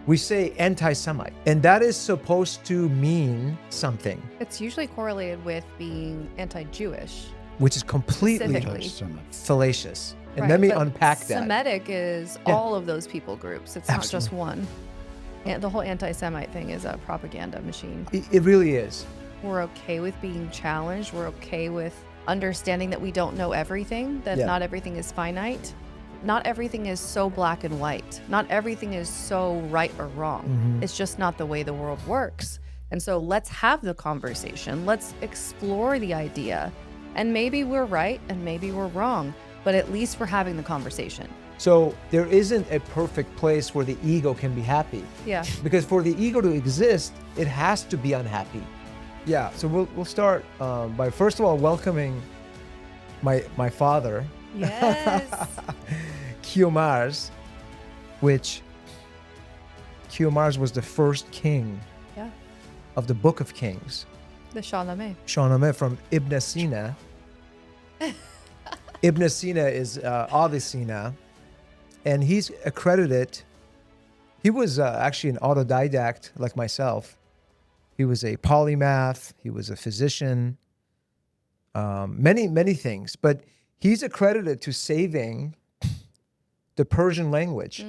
we say anti-Semite, and that is supposed to mean something, It's usually correlated with being anti-Jewish. which is completely Specifically. fallacious. And Right, let me but unpack that. Semitic is Yeah. all of those people groups. It's not just one. And the whole anti-Semite thing is a propaganda machine. It really is. We're okay with being challenged. We're okay with understanding that we don't know everything, that Yeah. not everything is finite. Not everything is so black and white. Not everything is so right or wrong. Mm-hmm. It's just not the way the world works. And so let's have the conversation. Let's explore the idea. And maybe we're right and maybe we're wrong, but at least we're having the conversation. So there isn't a perfect place where the ego can be happy. Yeah. Because for the ego to exist, it has to be unhappy. Yeah, so we'll start by first of all welcoming my father, Yes. Kiomars, which Kiomars was the first king Yeah. of the Book of Kings. The Shahnameh. Shahnameh from Ibn Sina. Ibn Sina is Avicenna, and he's accredited. He was actually an autodidact like myself. He was a polymath. He was a physician. Many things, but he's accredited to saving the Persian language.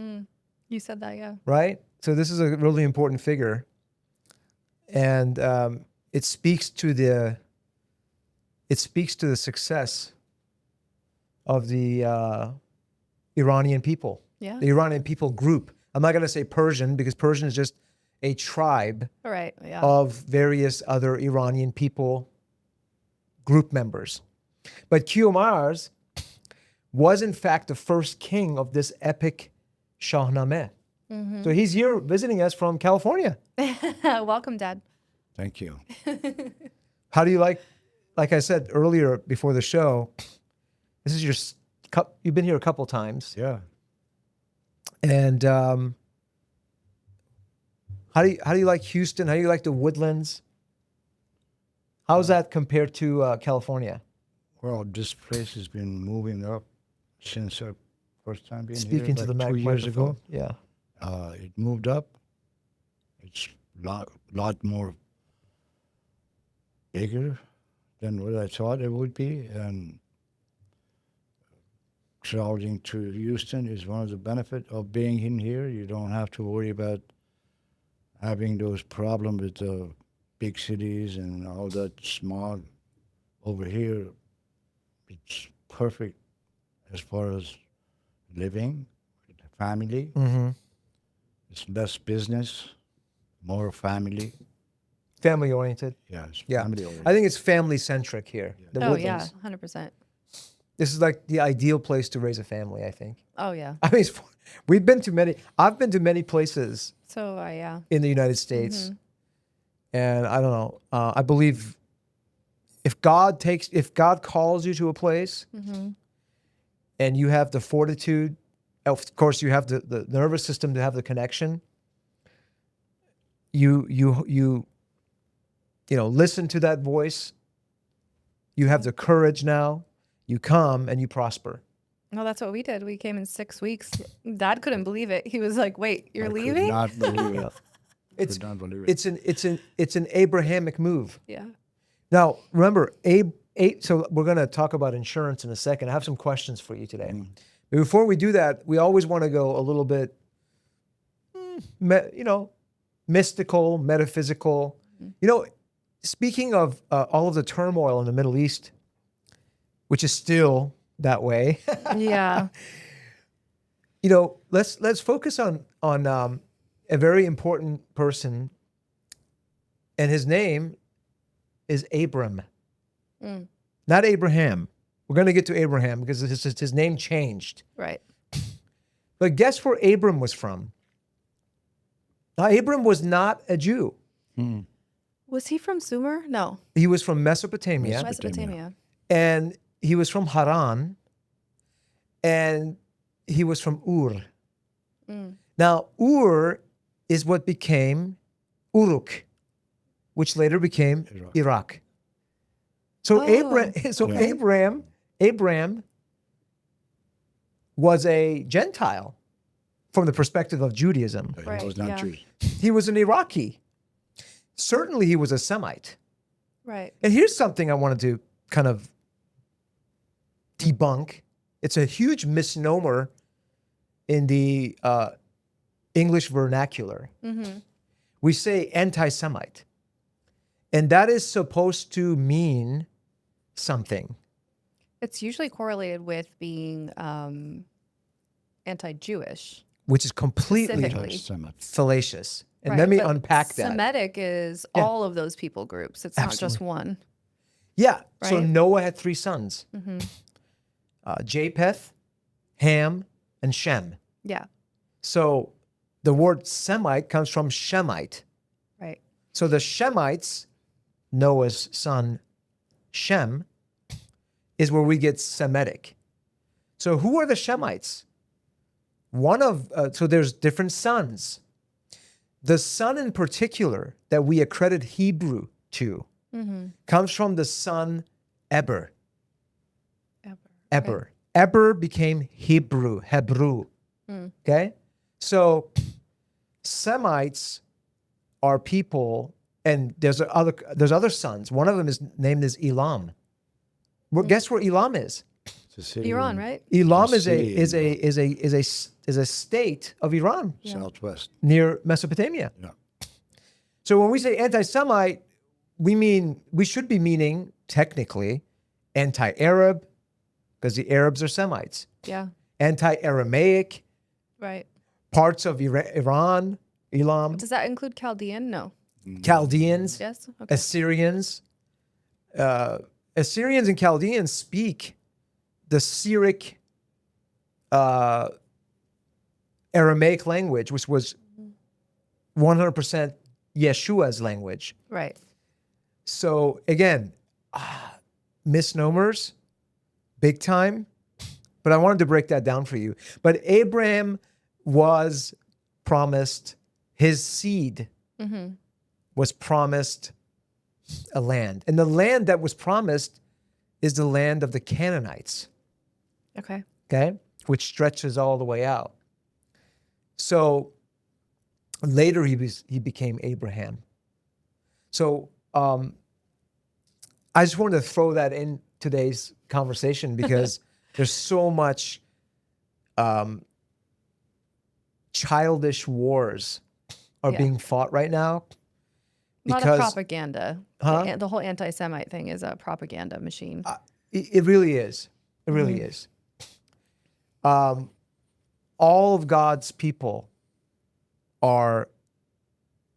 You said that, yeah. Right? So this is a really important figure, and it speaks to the success of the Iranian people, Yeah. the Iranian people group. I'm not going to say Persian because Persian is just a tribe All right. Yeah. of various other Iranian people group members. But Kiomars was in fact the first king of this epic Shahnameh. Mm-hmm. So he's here visiting us from California. Welcome, Dad. Thank you. How do you like I said earlier before the show, this is your you've been here a couple times. Yeah. And how do you like Houston? How do you like the Woodlands? How's that compared to California? Well, this place has been moving up since our first time being Speaking here, to the 2 years ago. Yeah. It moved up. It's lot more bigger than what I thought it would be, and traveling to Houston is one of the benefits of being in here. You don't have to worry about having those problems with the big cities and all that smog. Over here, it's perfect as far as living with the family. Mm-hmm. It's less business, more family. Family oriented. Yeah, it's Yeah. family oriented. I think it's family centric here. The Oh, yeah. Woodlands. 100%. This is like the ideal place to raise a family, I think. Oh, yeah. I mean, I've been to many places So, yeah. in the United States. Mm-hmm. And I don't know. I believe if God calls you to a place Mm-hmm. and you have the fortitude, of course you have the nervous system to have the connection. You listen to that voice. You have the courage now. You come and you prosper. No, that's what we did. We came in 6 weeks. Dad couldn't believe it. He was like, "Wait, you're I could leaving?" not believe it. It's Could not believe it. it's an Abrahamic move. Yeah. Now, remember, so we're going to talk about insurance in a second. I have some questions for you today. But before we do that, we always want to go a little bit, mystical, metaphysical. Speaking of all of the turmoil in the Middle East, which is still that way, Yeah. let's focus on a very important person, and his name is Abram, not Abraham. We're going to get to Abraham because his name changed. Right. But guess where Abram was from? Now, Abram was not a Jew. Was he from Sumer? No. He was from Mesopotamia, Mesopotamia. and he was from Harran, and he was from Ur. Now, Ur is what became Uruk, which later became Iraq. So Oh. Abram was a Gentile. from the perspective of Judaism. He Right, was not yeah. Jewish. He was an Iraqi. Certainly he was a Semite. Right. And here's something I wanted to kind of debunk. It's a huge misnomer in the English vernacular. Mm-hmm. We say anti-Semite. And that is supposed to mean something. It's usually correlated with being anti-Jewish. Which is completely Specifically. Anti-Semite. fallacious. And Right, let me but unpack that. Semitic is Yeah. all of those people groups. It's not just Absolutely. one. Yeah. So Right? Noah had 3 sons. Mm-hmm. Japheth, Ham, and Shem. Yeah. So the word Semite comes from Shemite. Right. So the Shemites, Noah's son Shem, is where we get Semitic. So who are the Shemites? So there's different sons. The son in particular that we accredit Hebrew to Mm-hmm. comes from the son Eber. Ever. Eber. Eber became Hebrew. Mm. Okay? So Semites are people, and there's other sons. One of them is named as Elam. Well, guess where Elam is? It's a city Iran, in right? Elam a is city a state of Iran Yeah. Southwest. near Mesopotamia. Yeah. So when we say anti-Semite, we should be meaning technically anti-Arab, because the Arabs are Semites. Yeah. Anti-Aramaic, Right. parts of Iran, Elam, Does that include Chaldean? No. Chaldeans, Yes. Okay. Assyrians. Assyrians and Chaldeans speak the Syriac Aramaic language, which was 100% Yeshua's language. Right. So again, misnomers, big time. But I wanted to break that down for you. But Abraham was promised, his seed Mm-hmm. was promised a land. And the land that was promised is the land of the Canaanites, Okay. okay? Which stretches all the way out. So later he became Abraham. So I just wanted to throw that in today's conversation because there's so much childish wars are Yeah. being fought right now. A lot of Because propaganda. Huh? The whole anti-Semite thing is a propaganda machine. it really is. It really is. All of God's people are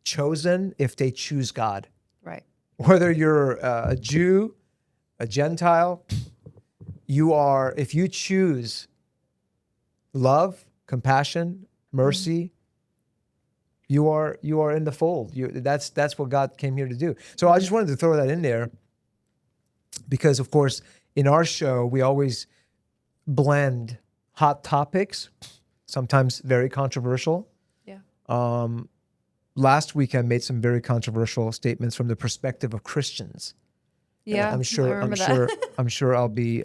chosen if they choose God. Right. Whether you're a Jew, a Gentile, if you choose love, compassion, mercy, you are in the fold. That's what God came here to do. So I just wanted to throw that in there because, of course, in our show, we always blend hot topics, sometimes very controversial. Yeah. Last week, I made some very controversial statements from the perspective of Christians. Yeah. I'm I sure. remember that. I'm sure I'll be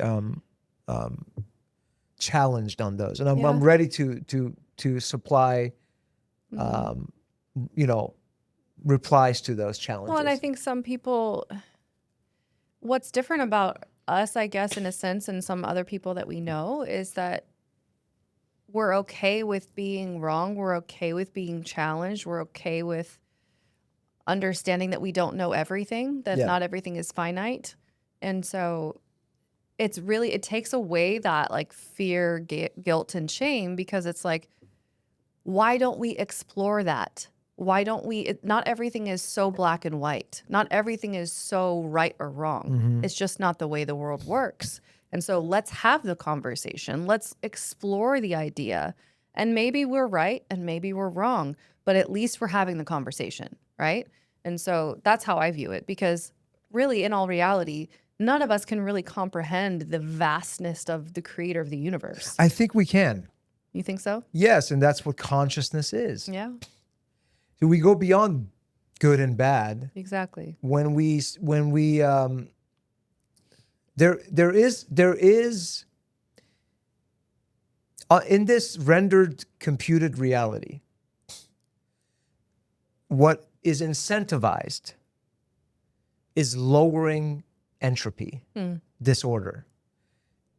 challenged on those, and I'm Yeah. ready to supply, replies to those challenges. Well, and I think some people, what's different about us, I guess, in a sense, and some other people that we know, is that we're okay with being wrong. We're okay with being challenged. We're okay with understanding that we don't know everything, that Yeah. not everything is finite. And so it takes away that like fear, guilt, and shame, because it's like, why don't we explore that? Why don't we? Not everything is so black and white. Not everything is so right or wrong. It's just not the way the world works. And so let's have the conversation. Let's explore the idea. And maybe we're right and maybe we're wrong, but at least we're having the conversation, right? And so that's how I view it, because really, in all reality, none of us can really comprehend the vastness of the creator of the universe. I think we can. You think so? Yes, and that's what consciousness is. Yeah, So we go beyond good and bad exactly. when we there is in this rendered computed reality, what is incentivized is lowering entropy, disorder.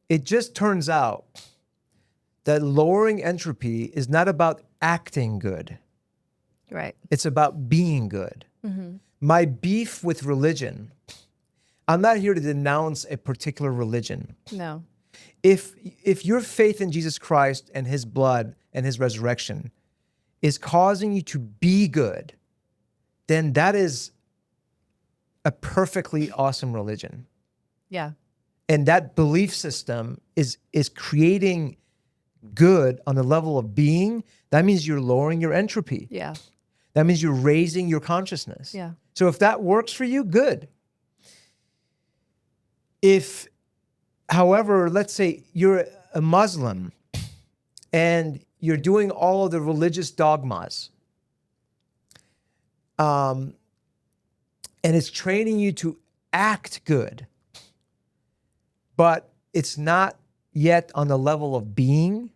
It just turns out that lowering entropy is not about acting good. Right. It's about being good. My beef with religion, I'm not here to denounce a particular religion. No. If your faith in Jesus Christ and his blood and his resurrection is causing you to be good, then that is a perfectly awesome religion. Yeah. And that belief system is creating good on the level of being. That means you're lowering your entropy. Yeah. That means you're raising your consciousness. Yeah. So if that works for you, good. If, however, let's say you're a Muslim and you're doing all of the religious dogmas, and it's training you to act good, but it's not yet on the level of being,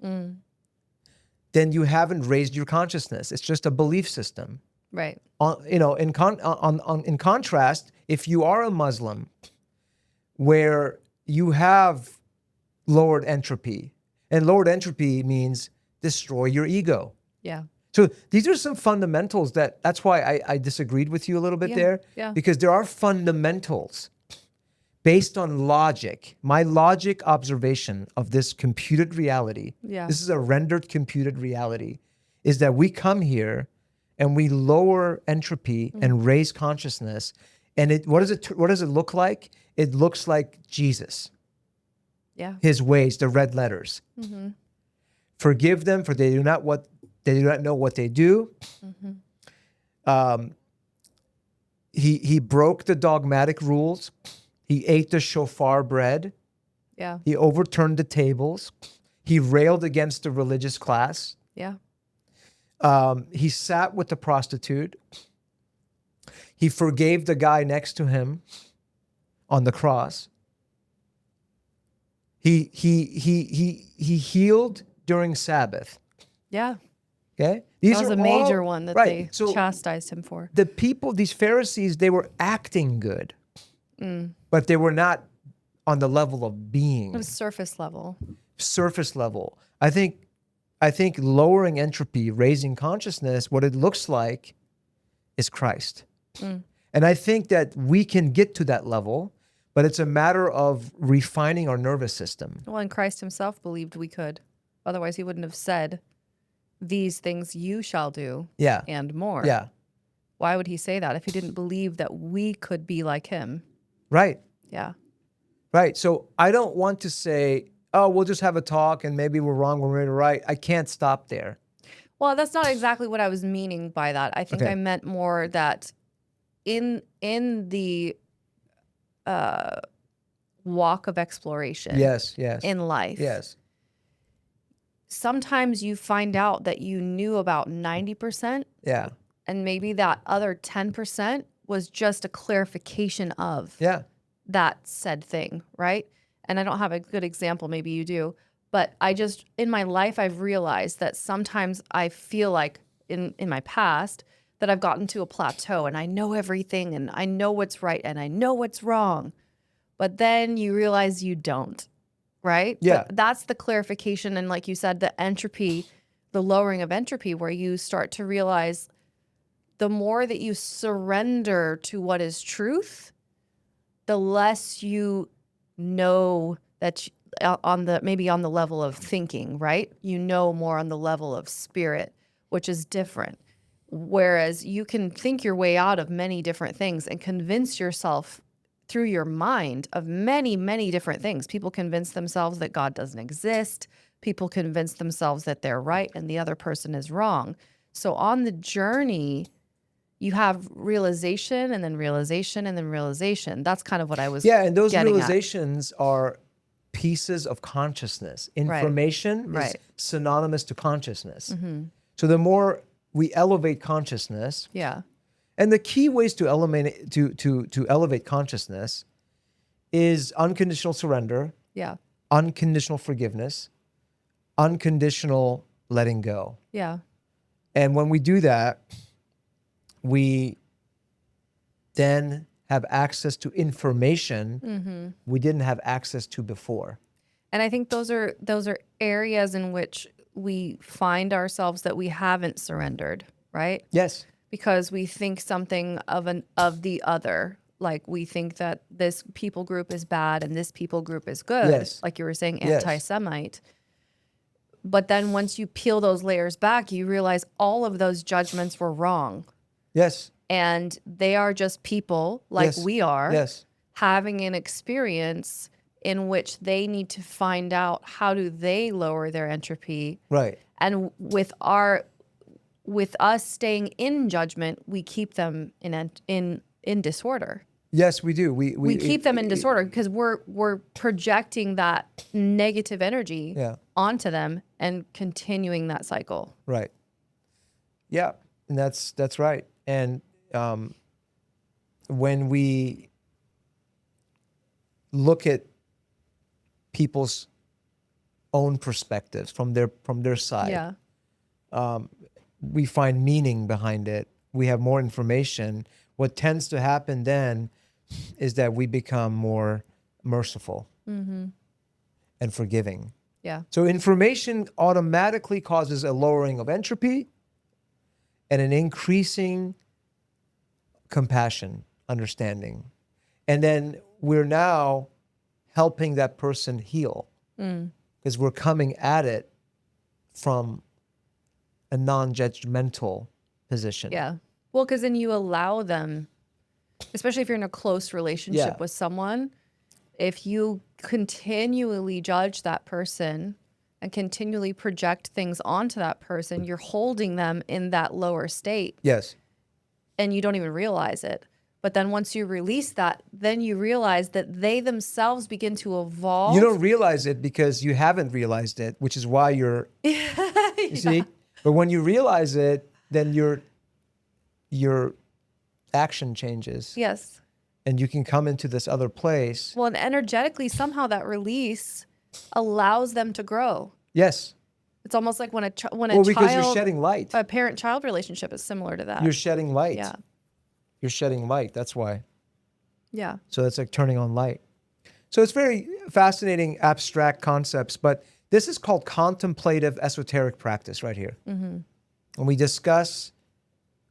then you haven't raised your consciousness. It's just a belief system. Right. In contrast, if you are a Muslim where you have lowered entropy, and lowered entropy means destroy your ego. Yeah. So these are some fundamentals that's why I disagreed with you a little bit there. Yeah. Because there are fundamentals based on logic. My logic observation of this computed reality, Yeah. this is a rendered computed reality, is that we come here and we lower entropy and raise consciousness. And what does it look like? It looks like Jesus. Yeah. His ways, the red letters. Forgive them, for they do not know what they do. He broke the dogmatic rules. He ate the shofar bread. Yeah. He overturned the tables. He railed against the religious class. Yeah. He sat with the prostitute. He forgave the guy next to him on the cross. He healed during Sabbath. Yeah. Okay, That was a major one that they So chastised him for. the people, these Pharisees, they were acting good, but they were not on the level of being. It was surface level. Surface level. I think lowering entropy, raising consciousness, what it looks like is Christ. And I think that we can get to that level, but it's a matter of refining our nervous system. Well, and Christ himself believed we could. Otherwise, he wouldn't have said, "These things you shall do," Yeah. and more. Yeah. Why would he say that if he didn't believe that we could be like him? Right. Yeah. Right. So I don't want to say, oh, we'll just have a talk and maybe we're wrong when we're right. I can't stop there. Well, that's not exactly what I was meaning by that. I think Okay. I meant more that in the walk of exploration Yes. in life, Yes. sometimes you find out that you knew about 90%, Yeah. and maybe that other 10% was just a clarification of Yeah. that said thing, right? And I don't have a good example, maybe you do, but in my life, I've realized that sometimes I feel like in my past that I've gotten to a plateau and I know everything and I know what's right and I know what's wrong, but then you realize you don't, right? Yeah. But that's the clarification. And like you said, the entropy, the lowering of entropy, where you start to realize the more that you surrender to what is truth, the less you know that maybe on the level of thinking, right? You know more on the level of spirit, which is different. Whereas you can think your way out of many different things and convince yourself through your mind of many, many different things. People convince themselves that God doesn't exist. People convince themselves that they're right and the other person is wrong. So on the journey, you have realization and then realization and then realization. That's kind of what I was And those getting at. realizations are pieces of consciousness. Information Right. is synonymous to consciousness. So the more we elevate consciousness, Yeah. and the key ways to elevate consciousness is unconditional surrender, Yeah. unconditional forgiveness, unconditional letting go. Yeah. And when we do that, we then have access to information we didn't have access to before. And I think those are areas in which we find ourselves that we haven't surrendered, right? Yes. Because we think something of the other. Like we think that this people group is bad and this people group is good. Yes. Like you were saying, Yes. anti-Semite. But then once you peel those layers back, you realize all of those judgments were wrong. Yes. And they are just people like Yes. we are Yes. having an experience in which they need to find out how do they lower their entropy. Right. And with us staying in judgment, we keep them in disorder. Yes, we do. We keep them in disorder because we're projecting that negative energy Yeah. onto them and continuing that cycle. Right. Yeah, and that's right. And when we look at people's own perspectives from their side, Yeah. we find meaning behind it. We have more information. What tends to happen then is that we become more merciful and forgiving. Yeah. So information automatically causes a lowering of entropy and an increasing compassion, understanding. And then we're now helping that person heal because we're coming at it from a non-judgmental position. Yeah. Well, because then you allow them, especially if you're in a close relationship Yeah. with someone, if you continually judge that person and continually project things onto that person, you're holding them in that lower state Yes. and you don't even realize it. But then once you release that, then you realize that they themselves begin to evolve. You don't realize it because you haven't realized it, which is why you're, you see? But when you realize it, then your action changes. Yes. And you can come into this other place. Well, and energetically, somehow that release allows them to grow. Yes. It's almost like when Because you're shedding light. a parent-child relationship is similar to that. You're shedding light. Yeah. You're shedding light. That's why. Yeah. So it's like turning on light. So it's very fascinating, abstract concepts, but this is called contemplative esoteric practice right here. When we discuss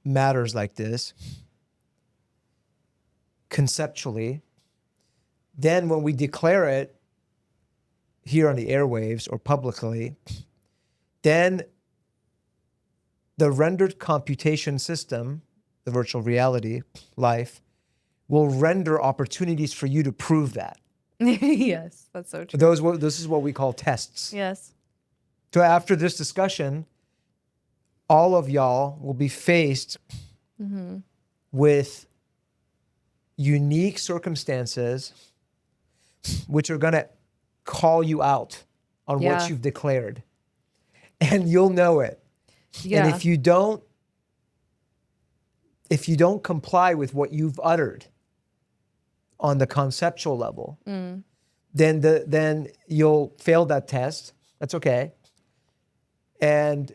matters like this conceptually, then when we declare it here on the airwaves or publicly, then the rendered computation system, the virtual reality, life, will render opportunities for you to prove that. Yes, that's so true. This is what we call tests. Yes. So after this discussion, all of y'all will be faced with unique circumstances which are going to call you out on what you've declared. And you'll know it. Yeah. And if you don't comply with what you've uttered on the conceptual level, then you'll fail that test. That's okay. And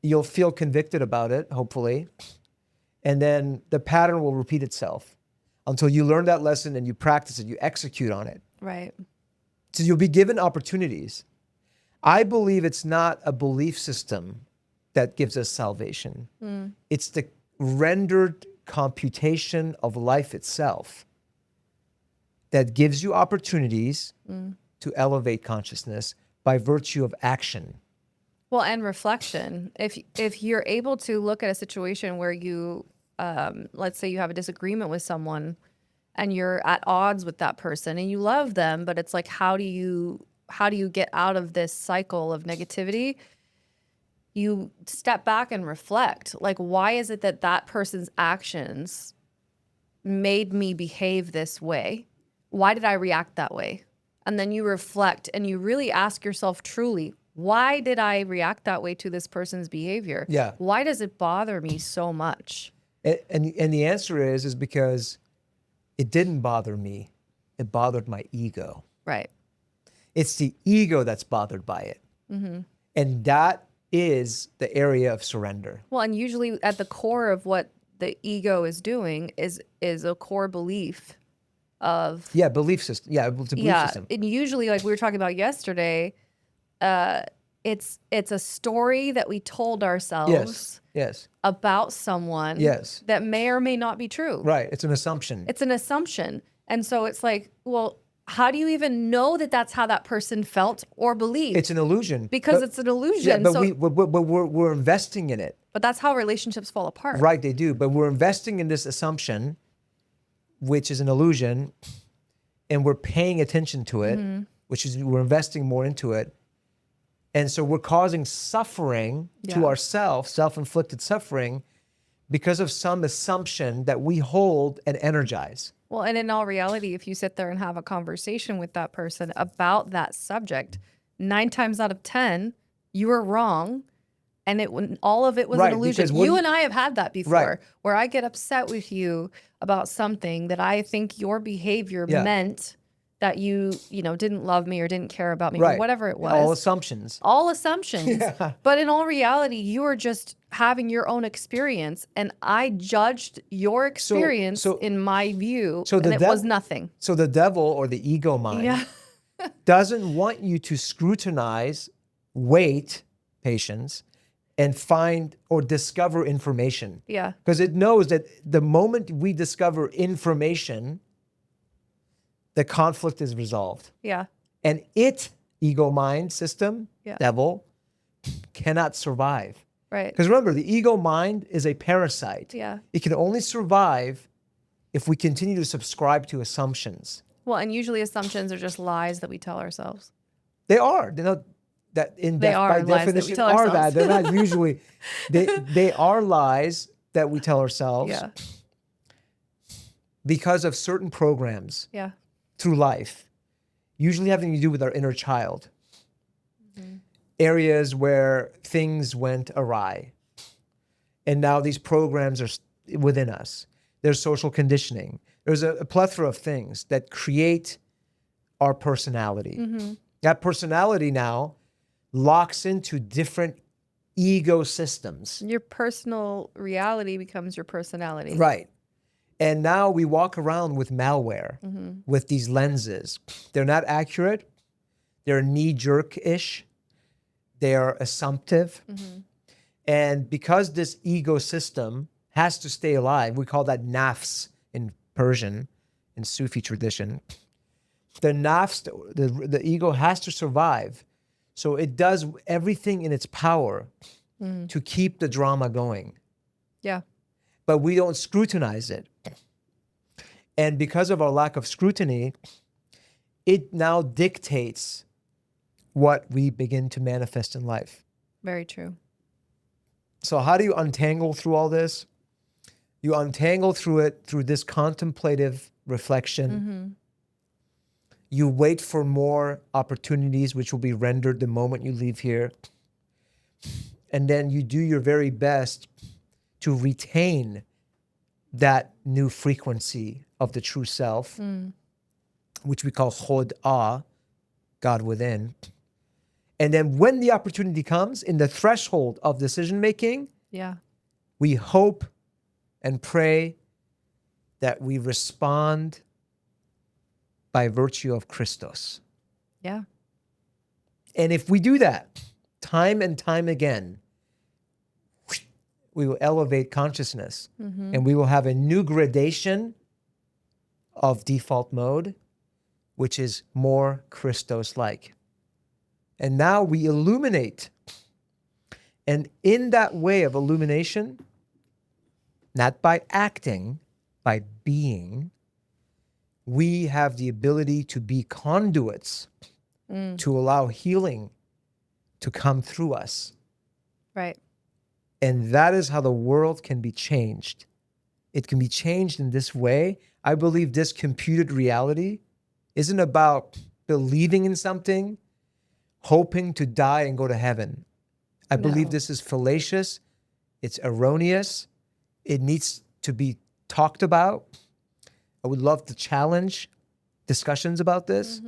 you'll feel convicted about it, hopefully. And then the pattern will repeat itself until you learn that lesson and you practice it, you execute on it. Right. So you'll be given opportunities. I believe it's not a belief system that gives us salvation. It's the rendered computation of life itself that gives you opportunities to elevate consciousness by virtue of action. Well, and reflection. If you're able to look at a situation where you, let's say you have a disagreement with someone and you're at odds with that person and you love them, but it's like, how do you get out of this cycle of negativity? You step back and reflect. Like, why is it that person's actions made me behave this way? Why did I react that way? And then you reflect and you really ask yourself truly, why did I react that way to this person's behavior? Yeah. Why does it bother me so much? And the answer is because it didn't bother me. It bothered my ego. Right. It's the ego that's bothered by it. And that is the area of surrender. Well, and usually at the core of what the ego is doing is a core belief of Yeah, belief system. Yeah, it's a belief system. and usually, like we were talking about yesterday, it's a story that we told ourselves Yes. about someone Yes. that may or may not be true. Right. It's an assumption. It's an assumption. And so it's like, well, how do you even know that that's how that person felt or believed? It's an illusion. Because But- it's an illusion. Yeah, but so, we're investing in it. but that's how relationships fall apart. Right, they do. But we're investing in this assumption, which is an illusion, and we're paying attention to it, which is we're investing more into it. And so we're causing suffering to Yeah. ourselves, self-inflicted suffering, because of some assumption that we hold and energize. Well, and in all reality, if you sit there and have a conversation with that person about that subject, 9 times out of 10, you were wrong. And all of it was Right, an illusion. because when You you- and I have had that before, Right. where I get upset with you about something that I think your behavior Yeah. meant that you didn't love me or didn't care about me or Right. whatever it was. All assumptions. All assumptions. But in all reality, you are just having your own experience, and I judged your experience so- in my view, so the and it was dev- nothing. So the devil or the ego mind Yeah. doesn't want you to scrutinize, wait, patience, and find or discover information. Yeah. Because it knows that the moment we discover information, the conflict is resolved. Yeah. And ego mind system, Yeah. devil, cannot survive. Right. Because remember, the ego mind is a parasite. Yeah. It can only survive if we continue to subscribe to assumptions. Well, and usually assumptions are just lies that we tell ourselves. They are. They're not that They are by lies that we definition tell are ourselves. that. They're not usually. They are lies that we tell ourselves Yeah. because of certain programs Yeah. through life, usually having to do with our inner child. Mm-hmm. Areas where things went awry. And now these programs are within us. There's social conditioning. There's a plethora of things that create our personality. Mm-hmm. That personality now locks into different ego systems. Your personal reality becomes your personality. Right. And now we walk around with malware, with these lenses. They're not accurate. They're knee-jerk-ish. They are assumptive. And because this ego system has to stay alive, we call that nafs in Persian, in Sufi tradition. The nafs, the ego has to survive. So it does everything in its power to keep the drama going. Yeah. But we don't scrutinize it. And because of our lack of scrutiny, it now dictates what we begin to manifest in life. Very true. So how do you untangle through all this? You untangle through it through this contemplative reflection. You wait for more opportunities which will be rendered the moment you leave here. And then you do your very best to retain that new frequency of the true self, which we call Khod-ah, God within. And then when the opportunity comes, in the threshold of decision making, Yeah. we hope and pray that we respond by virtue of Christos. Yeah. And if we do that time and time again, we will elevate consciousness and we will have a new gradation of default mode, which is more Christos-like. And now we illuminate. And in that way of illumination, not by acting, by being, we have the ability to be conduits to allow healing to come through us. Right. And that is how the world can be changed. It can be changed in this way. I believe this computed reality isn't about believing in something, hoping to die and go to heaven. I believe No. this is fallacious. It's erroneous. It needs to be talked about. I would love to challenge discussions about this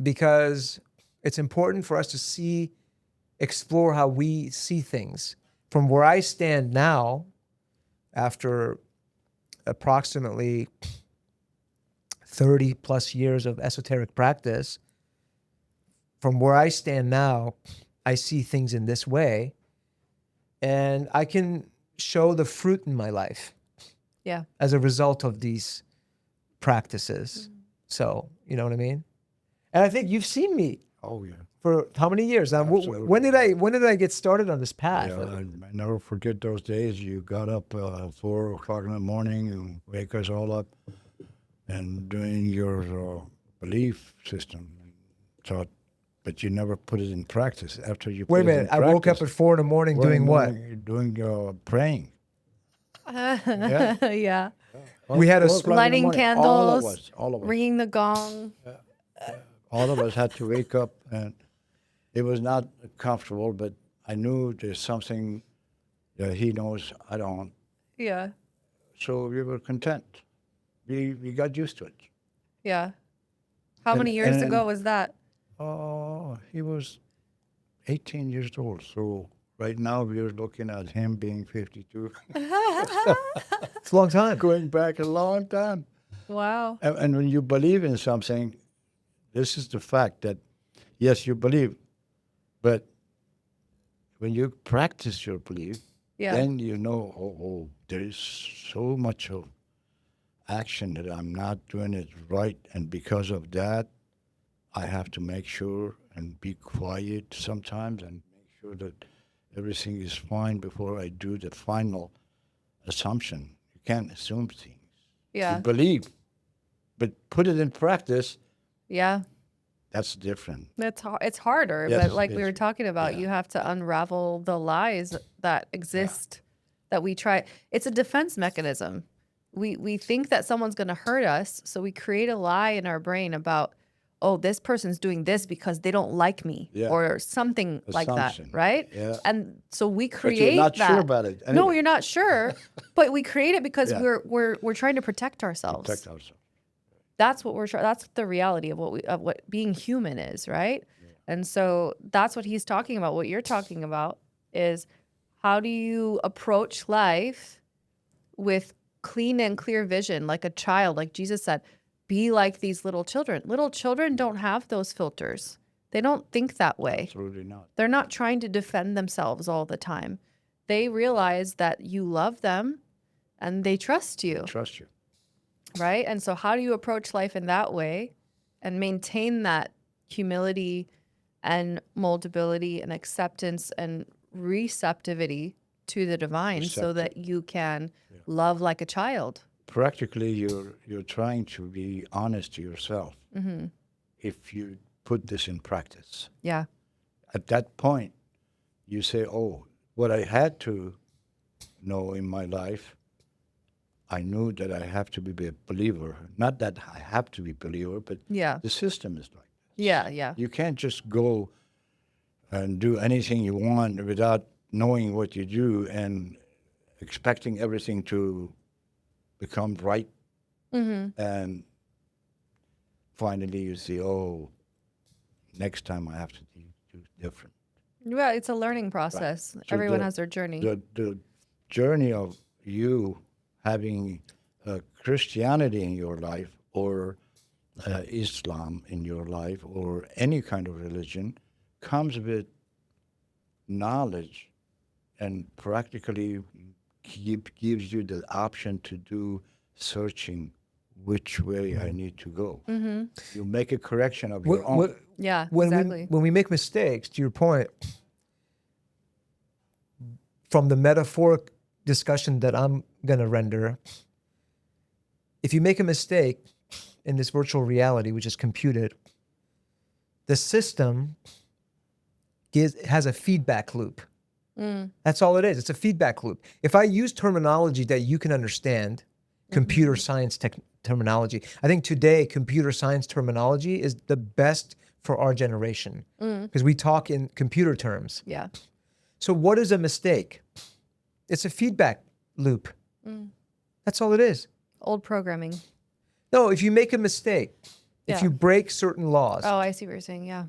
because It's important for us to explore how we see things. From where I stand now, after approximately 30 plus years of esoteric practice, from where I stand now, I see things in this way, and I can show the fruit in my life Yeah. as a result of these practices. So, you know what I mean? And I think you've seen me Oh yeah. for how many years? Now, Absolutely. when did I get started on this path? Yeah, I never forget those days. You got up 4 o'clock in the morning and wake us all up and doing your belief system. Thought, but you never put it in practice. After you Wait a put it in minute. I woke up practice, at 4 in the morning 4 in the doing what? morning, doing praying. Yeah. Yeah. We had a 4 o'clock in the Lighting morning. candles, All of us. ringing the gong. All of us had to wake up, and it was not comfortable, but I knew there's something that he knows I don't. Yeah. So we were content. We got used to it. Yeah. How And- many years and- ago was that? Oh, he was 18 years old. So right now we're looking at him being 52. It's a long time. Going back a long time. Wow. And when you believe in something, this is the fact that, yes, you believe, but when you practice your belief, Yeah. then you know, oh, there is so much of action that I'm not doing it right. And because of that, I have to make sure and be quiet sometimes and make sure that everything is fine before I do the final assumption. You can't assume things. Yeah. You believe, but put it in practice, Yeah. that's different. It's harder, Yes, but like we were it's- talking about, yeah. you have to unravel the lies that exist that we try. It's a defense mechanism. We think that someone's going to hurt us, so we create a lie in our brain about, oh, this person's doing this because they don't like me, Yeah. or something like that, Assumption. right? Yeah. And so we But create you're not that. sure about it. No, anyway. you're not sure, but we create it because Yeah. we're trying to protect ourselves. Protect ourselves. That's what we're trying. That's the reality of what being human is, right? And so that's what he's talking about. What you're talking about is how do you approach life with clean and clear vision, like a child, like Jesus said, be like these little children. Little children don't have those filters. They don't think that way. Absolutely not. They're not trying to defend themselves all the time. They realize that you love them and they trust you. Trust you. Right? And so how do you approach life in that way and maintain that humility and moldability and acceptance and receptivity to the divine so that you can love like a child? Practically, you're trying to be honest to yourself. Mm-hmm. If you put this in practice, Yeah. at that point, you say, "Oh, what I had to know in my life, I knew that I have to be a believer. Not that I have to be a believer, but Yeah. the system is like this. Yeah. Yeah. You can't just go and do anything you want without knowing what you do and expecting everything to become right. Mm-hmm. And finally you see, oh, next time I have to do different. Yeah, it's a learning process. So Everyone the- has their journey. The journey of you having Christianity in your life or Islam in your life or any kind of religion comes with knowledge and practically gives you the option to do searching which way I need to go. Mm-hmm. You make a correction of your own. Yeah, when exactly. when we make mistakes, to your point, from the metaphoric discussion that I'm going to render, if you make a mistake in this virtual reality, which is computed, the system has a feedback loop. That's all it is. It's a feedback loop. If I use terminology that you can understand, computer science terminology, I think today computer science terminology is the best for our generation because we talk in computer terms. Yeah. So what is a mistake? It's a feedback loop. That's all it is. Old programming. No, if you make a mistake, if Yeah. you break certain laws, Oh, I see what you're saying. Yeah.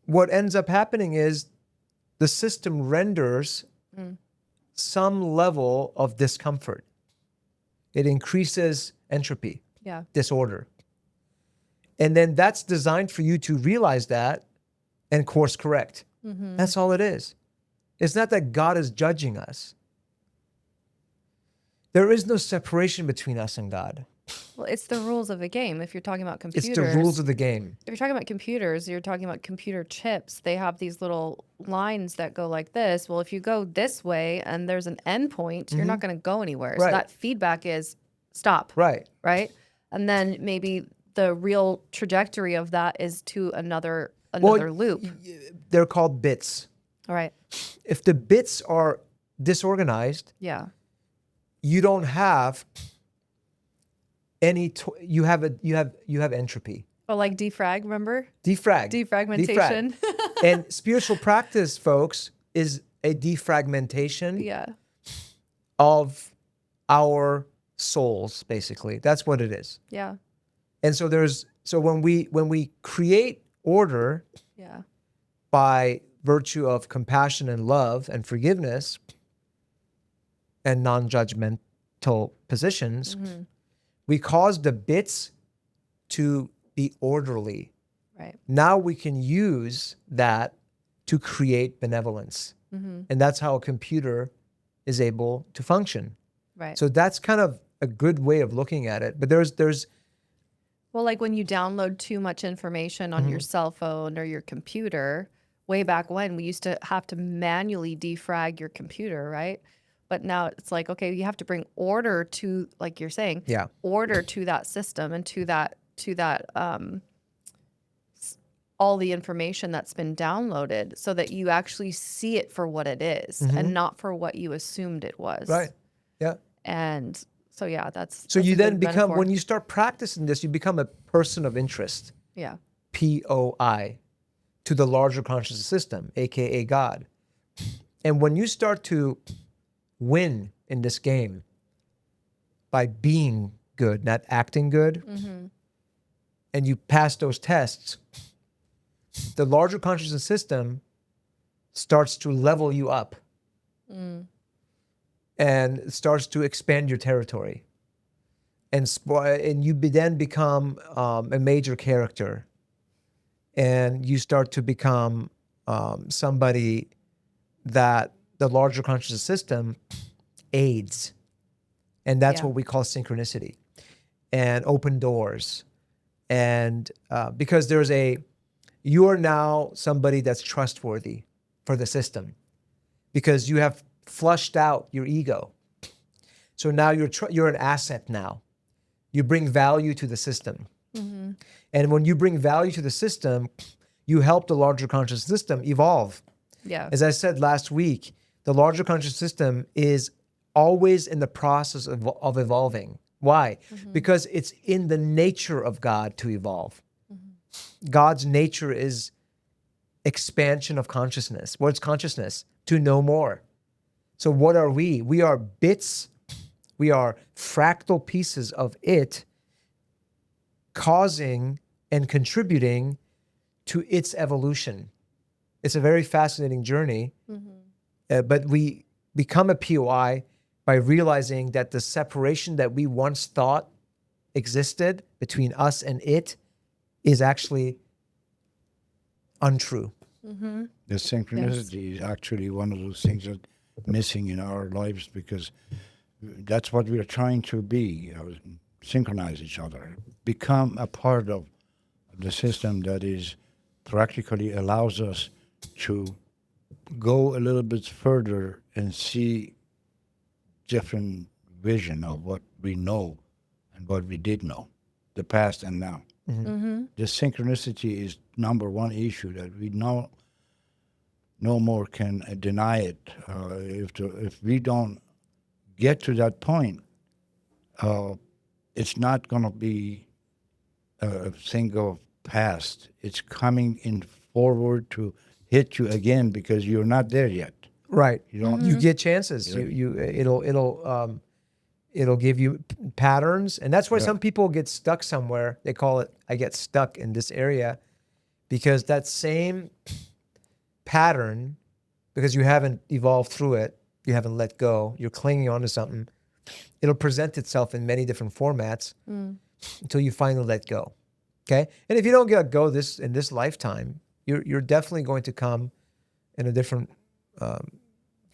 what ends up happening is the system renders some level of discomfort. It increases entropy, Yeah. disorder. And then that's designed for you to realize that and course correct. That's all it is. It's not that God is judging us. There is no separation between us and God. Well, it's the rules of the game. If you're talking about computers, It's the rules of the game. if you're talking about computers, you're talking about computer chips. They have these little lines that go like this. Well, if you go this way and there's an endpoint, you're not going to go anywhere. So Right. that feedback is stop. Right. Right. And then maybe the real trajectory of that is to another Well, loop. They're called bits. All right. If the bits are disorganized, Yeah. you don't have any. You have entropy. Oh, like defrag, remember? Defragmentation. Defragmentation. And spiritual practice, folks, is a defragmentation Yeah. of our souls. Basically, that's what it is. Yeah. And so when we create order Yeah. by virtue of compassion and love and forgiveness and non-judgmental positions, we cause the bits to be orderly. Right. Now we can use that to create benevolence. And that's how a computer is able to function. Right. So that's kind of a good way of looking at it. But there's Well, like when you download too much information on your cell phone or your computer, way back when we used to have to manually defrag your computer, right? But now it's like, okay, you have to bring order to, like you're saying, Yeah. order to that system and to that all the information that's been downloaded so that you actually see it for what it is and not for what you assumed it was. right. Yeah. And so, yeah, that's So that's you a then good become, metaphor. when you start practicing this, you become a person of interest, Yeah. POI, to the larger consciousness system, AKA God. And when you start to win in this game by being good, not acting good, and you pass those tests, the larger consciousness system starts to level you up and starts to expand your territory. And you then become a major character. And you start to become somebody that the larger consciousness system aids. And that's Yeah. what we call synchronicity and open doors. And because you are now somebody that's trustworthy for the system because you have flushed out your ego. So now you're an asset now. You bring value to the system. And when you bring value to the system, you help the larger conscious system evolve. Yeah. As I said last week, the larger conscious system is always in the process of evolving. Why? Because it's in the nature of God to evolve. God's nature is expansion of consciousness. What's consciousness? To know more. So what are we? We are bits. We are fractal pieces of it causing and contributing to its evolution. It's a very fascinating journey, but we become a POI by realizing that the separation that we once thought existed between us and it is actually untrue. The synchronicity is actually one of those things that missing in our lives because that's what we are trying to be, synchronize each other, become a part of the system that is practically allows us to go a little bit further and see different vision of what we know and what we did know, the past and now. The synchronicity is number one issue that we no more can deny it. If we don't get to that point, it's not going to be a thing of past. It's coming in forward to hit you again because you're not there yet. Right. You don't. You get chances. It'll give you patterns, and that's why some people get stuck somewhere. They call it, I get stuck in this area, because that same pattern, because you haven't evolved through it, you haven't let go, you're clinging on to something, it'll present itself in many different formats until you finally let go. Okay? And if you don't get go in this lifetime, you're definitely going to come in a different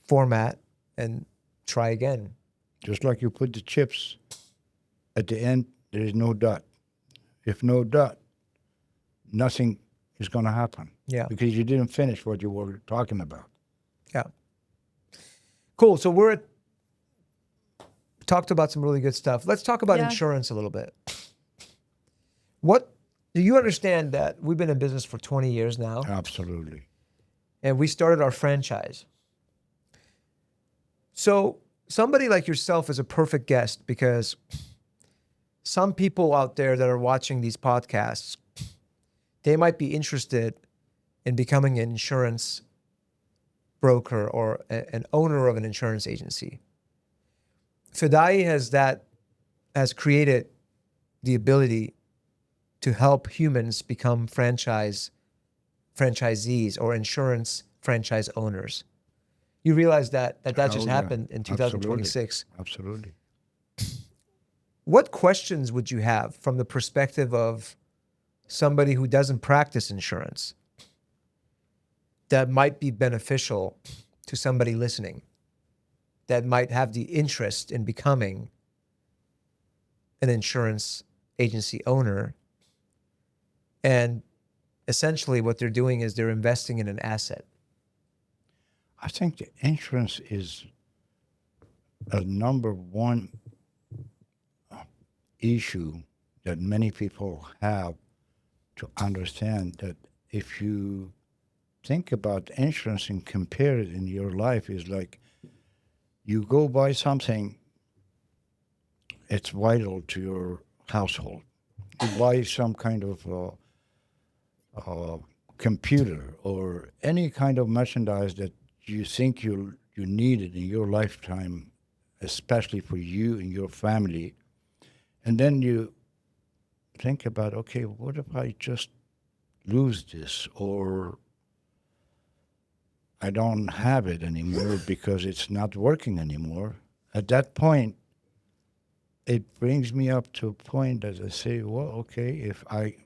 format and try again. Just like you put the chips at the end, there is no dot. If no dot, nothing is going to happen. Yeah. Because you didn't finish what you were talking about. Yeah. Cool. So talked about some really good stuff. Let's talk about insurance a little bit. What do you understand that we've been in business for 20 years now? Absolutely. And we started our franchise. So somebody like yourself is a perfect guest because some people out there that are watching these podcasts, they might be interested in becoming an insurance broker or an owner of an insurance agency. Fidai has created the ability to help humans become franchisees or insurance franchise owners. You realize that just happened in 2026. Absolutely. What questions would you have from the perspective of somebody who doesn't practice insurance that might be beneficial to somebody listening, that might have the interest in becoming an insurance agency owner? And essentially what they're doing is they're investing in an asset. I think the insurance is a number one issue that many people have to understand, that if you think about insurance and compare it in your life, is like you go buy something, it's vital to your household. You buy some kind of computer or any kind of merchandise that you think you needed in your lifetime, especially for you and your family. And then you think about, okay, what if I just lose this, or I don't have it anymore because it's not working anymore? At that point, it brings me up to a point that I say, well, okay, if I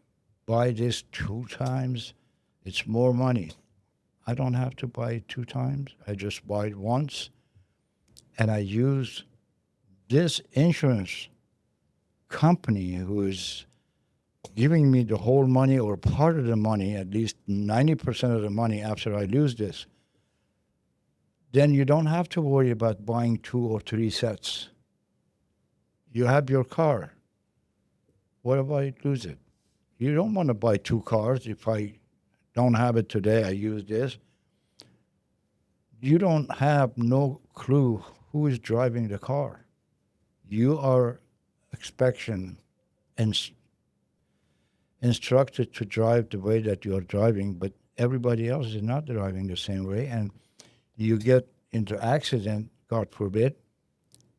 buy this 2 times, it's more money. I don't have to buy it 2 times. I just buy it once, and I use this insurance company who is giving me the whole money or part of the money, at least 90% of the money after I lose this. Then you don't have to worry about buying 2 or 3 sets. You have your car. What if I lose it? You don't want to buy 2 cars. If I don't have it today, I use this. You don't have no clue who is driving the car. You are instructed to drive the way that you are driving, but everybody else is not driving the same way, and you get into accident, God forbid,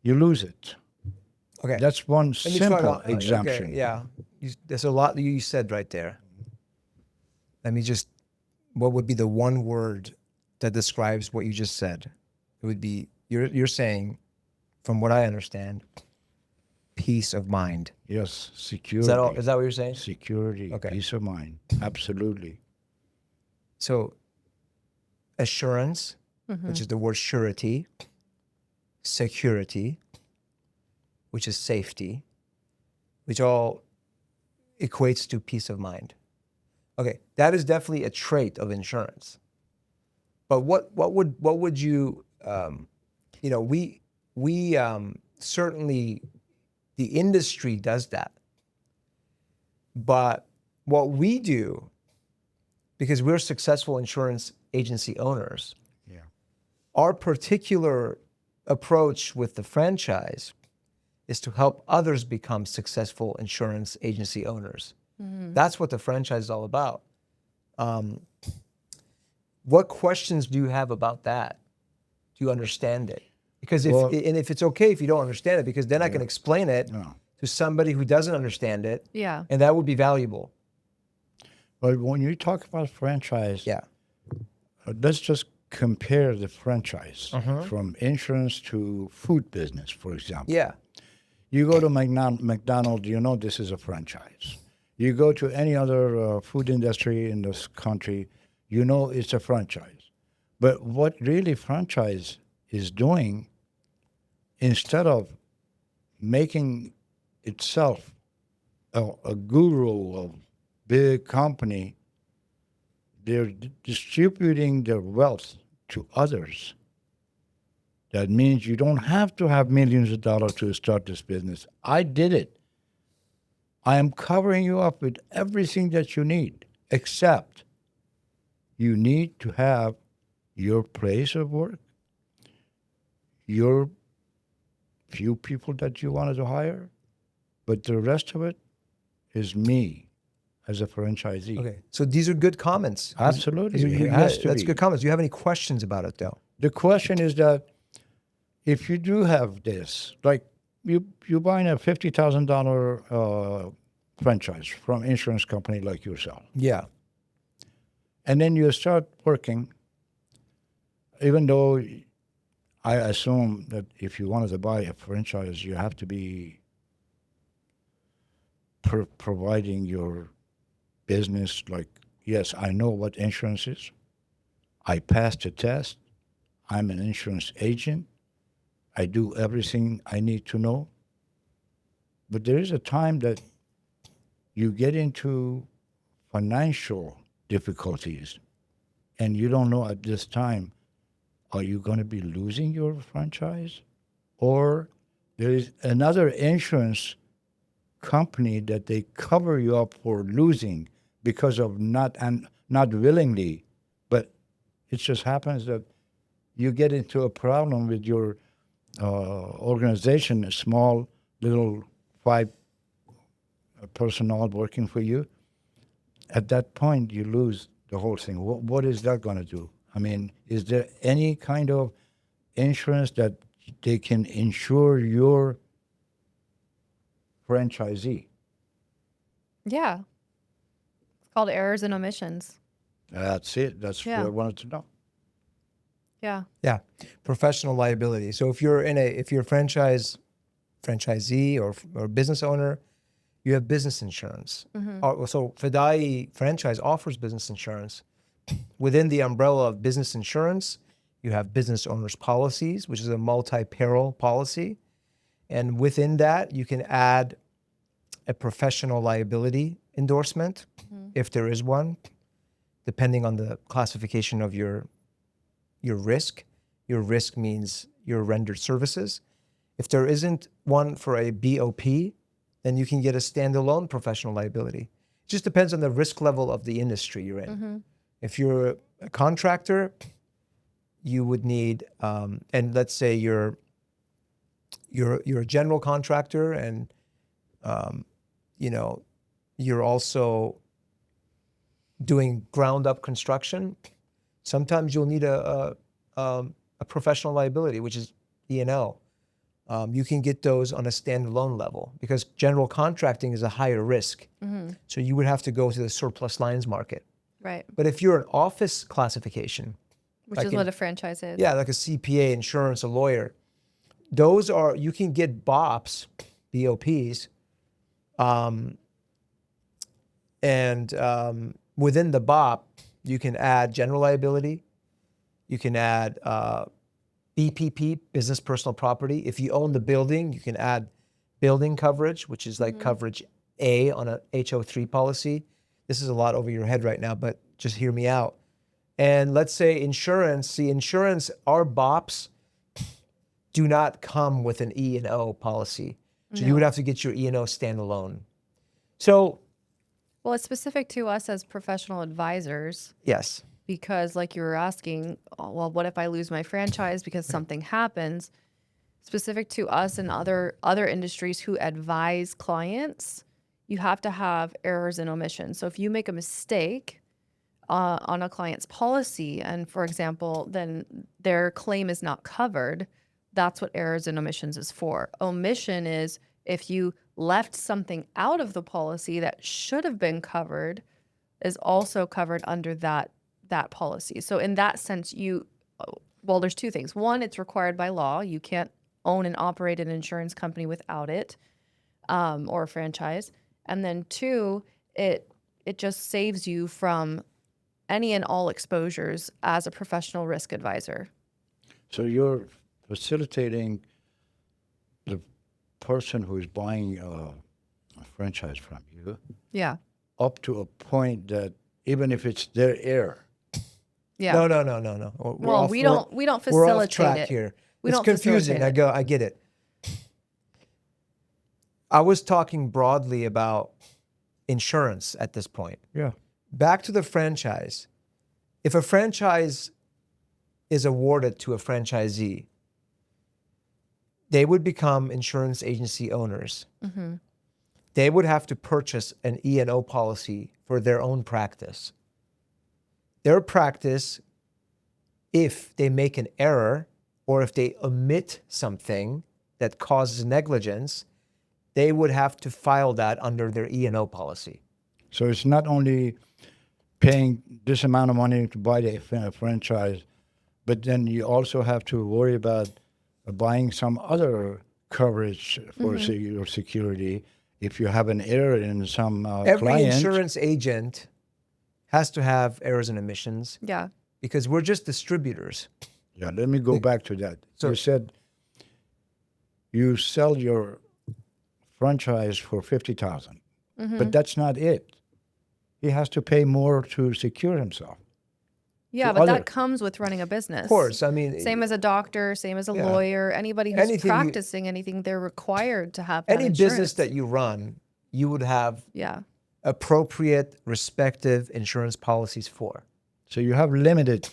you lose it. Okay. That's one simple exemption. Okay, yeah. There's a lot you said right there. Let me just, what would be the one word that describes what you just said? It would be, you're saying, from what I understand, peace of mind. Yes, security. Is that all? Is that what you're saying? Security, okay. Peace of mind. Absolutely. So, assurance, which is the word surety, security, which is safety, which all equates to peace of mind. Okay, that is definitely a trait of insurance. But what would you, we certainly, the industry does that. But what we do, because we're successful insurance agency owners, our particular approach with the franchise is to help others become successful insurance agency owners. That's what the franchise is all about. What questions do you have about that? Do you understand it? Because if it's okay if you don't understand it, because then I can explain it to somebody who doesn't understand it, and that would be valuable. But when you talk about franchise, Yeah. let's just compare the franchise from insurance to food business, for example. Yeah. You go to McDonald's, you know this is a franchise. You go to any other food industry in this country, you know it's a franchise. But what really franchise is doing, instead of making itself a guru of big company, they're distributing their wealth to others. That means you don't have to have millions of dollars to start this business. I did it. I am covering you up with everything that you need, except you need to have your place of work, your few people that you wanted to hire, but the rest of it is me as a franchisee. Okay. So these are good comments. Absolutely. You- It has to that's be. good comments. Do you have any questions about it, though? The question is that if you do have this, like you buying a $50,000 franchise from insurance company like yourself, Yeah. and then you start working, even though I assume that if you wanted to buy a franchise, you have to be providing your business like, yes, I know what insurance is. I passed the test. I'm an insurance agent. I do everything I need to know. But there is a time that you get into financial difficulties and you don't know at this time, are you going to be losing your franchise? Or there is another insurance company that they cover you up for losing because of not willingly, but it just happens that you get into a problem with your organization, a small little 5 personnel working for you. At that point, you lose the whole thing. What is that going to do? I mean, is there any kind of insurance that they can insure your franchisee? Yeah. It's called errors and omissions. That's it. That's Yeah. what I wanted to know. Yeah. Yeah. Professional liability. So if you're a franchisee or business owner, you have business insurance. So Fidai franchise offers business insurance. Within the umbrella of business insurance, you have business owners policies, which is a multi-peril policy. And within that, you can add a professional liability endorsement, if there is one, depending on the classification of your risk. Your risk means your rendered services. If there isn't one for a BOP, then you can get a standalone professional liability. It just depends on the risk level of the industry you're in. If you're a contractor, you would need, and let's say you're a general contractor, and you're also doing ground up construction. Sometimes you'll need a professional liability, which is E&O. You can get those on a standalone level because general contracting is a higher risk. So you would have to go to the surplus lines market. Right. But if you're an office classification, Which like is what a franchise is. yeah, like a CPA, insurance, a lawyer, those are, you can get BOPs, and within the BOP, you can add general liability, you can add BPP, business personal property. If you own the building, you can add building coverage, which is like coverage A on a HO3 policy. This is a lot over your head right now, but just hear me out. And let's say insurance, our BOPs do not come with an E&O policy. So you would have to get your E&O standalone. So, Well, it's specific to us as professional advisors yes. because, like you were asking, well, what if I lose my franchise because something happens? Specific to us and other industries who advise clients, you have to have errors and omissions. So if you make a mistake on a client's policy, and for example, then their claim is not covered, that's what errors and omissions is for. Omission is if you left something out of the policy that should have been covered, is also covered under that policy. So in that sense, there's two things. One, it's required by law. You can't own and operate an insurance company without it, or a franchise. And then two, it just saves you from any and all exposures as a professional risk advisor. So you're facilitating the person who is buying a franchise from you Yeah. up to a point that even if it's their heir, Yeah. No. Well, we don't We're off facilitate track it. here. We It's don't confusing. facilitate it. I get it. I was talking broadly about insurance at this point. yeah, Back to the franchise. If a franchise is awarded to a franchisee, they would become insurance agency owners. Mm-hmm. They would have to purchase an E&O policy for their own practice. Their practice, if they make an error or if they omit something that causes negligence, they would have to file that under their E&O policy. so it's not only paying this amount of money to buy the franchise, but then you also have to worry about buying some other coverage for your security. If you have an error in some Every client, insurance agent has to have errors and omissions Yeah. because we're just distributors. yeah, let me go back to that. So- You said you sell your franchise for $50,000, but that's not it. He has to pay more to secure himself. Yeah, to but other- that comes with running a business. Of course, I mean, Same as a doctor, same as a Yeah. lawyer, anybody who's Anything you- practicing anything, they're required to have that any insurance. business that you run, you would have Yeah. appropriate, respective insurance policies for. So you have limited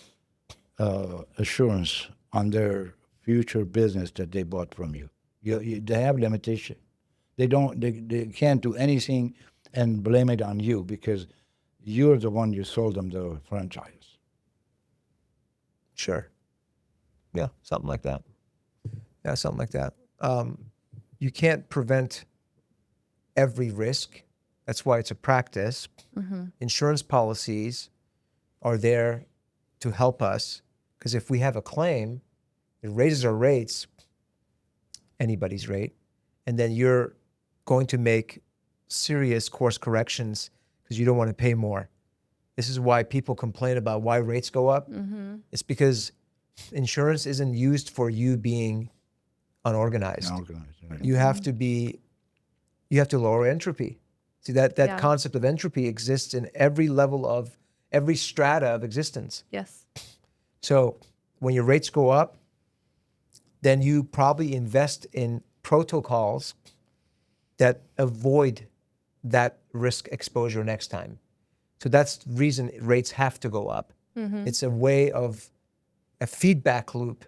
assurance on their future business that they bought from you. They have limitation. They can't do anything and blame it on you because you're the one you sold them the franchise. Sure. Yeah, something like that. Yeah, something like that. You can't prevent every risk. That's why it's a practice. Insurance policies are there to help us because if we have a claim, it raises our rates, anybody's rate, and then you're going to make serious course corrections because you don't want to pay more. This is why people complain about why rates go up. It's because insurance isn't used for you being unorganized. Right. You have to lower entropy. See that Yeah. concept of entropy exists in every level of every strata of existence. Yes. So when your rates go up, then you probably invest in protocols that avoid that risk exposure next time. So that's the reason rates have to go up. It's a way of a feedback loop,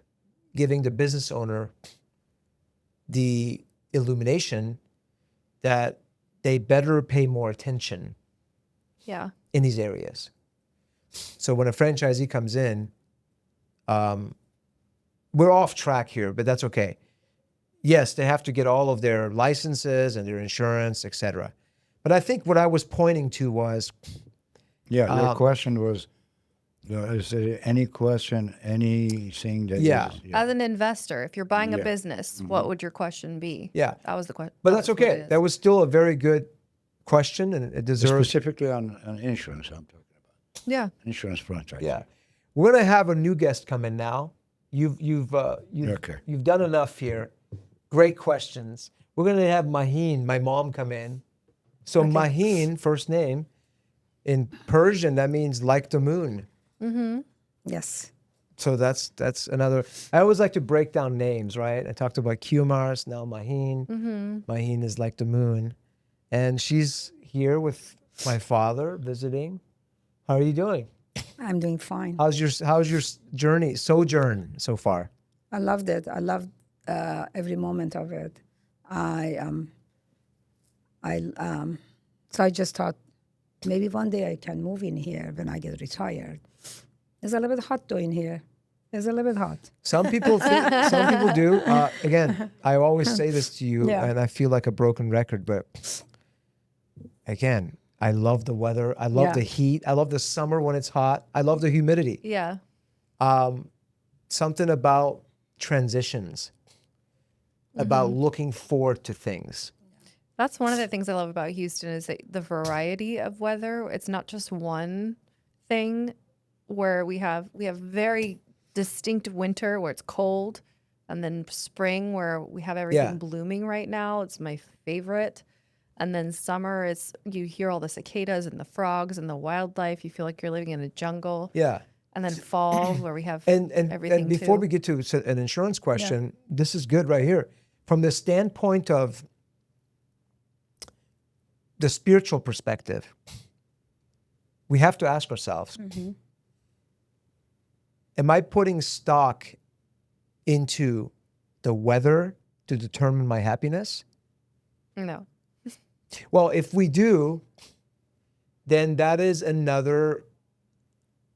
giving the business owner the illumination that they better pay more attention Yeah. in these areas. So when a franchisee comes in, we're off track here, but that's okay. Yes, they have to get all of their licenses and their insurance, etc. But I think what I was pointing to was, Yeah, your question was, is there any question, anything that Yeah. is- As an investor, if you're buying a Yeah. business, what would your question be? Yeah. That was the question. but that's okay. That was still a very good question, and it deserves. specifically on insurance I'm talking about. Yeah. Insurance franchise. Yeah, we're gonna have a new guest come in now. You've Okay. you've done enough here. Great questions. We're gonna have Maheen, my mom, come in. So Maheen, first name, in Persian that means like the moon. Yes. So that's another. I always like to break down names, right? I talked about Qmars, now Maheen. Maheen is like the moon, and she's here with my father visiting. How are you doing? I'm doing fine. How's your sojourn so far? I loved it. I loved every moment of it. So I just thought maybe one day I can move in here when I get retired. It's a little bit hot though in here. It's a little bit hot. Some people do. Again, I always say this to you, Yeah. and I feel like a broken record, but again, I love the weather. I love Yeah. the heat. I love the summer when it's hot. I love the humidity. Yeah. Something about transitions, about Mm-hmm. looking forward to things. That's one of the things I love about Houston is that the variety of weather. It's not just one thing where we have very distinct winter where it's cold, and then spring where we have everything Yeah. blooming right now. It's my favorite. And then summer is you hear all the cicadas and the frogs and the wildlife. You feel like you're living in a jungle. Yeah. And then fall where we have And everything before too. we get to an insurance question, this is good right here. From the standpoint of the spiritual perspective, we have to ask ourselves, am I putting stock into the weather to determine my happiness? No. Well, if we do, then that is another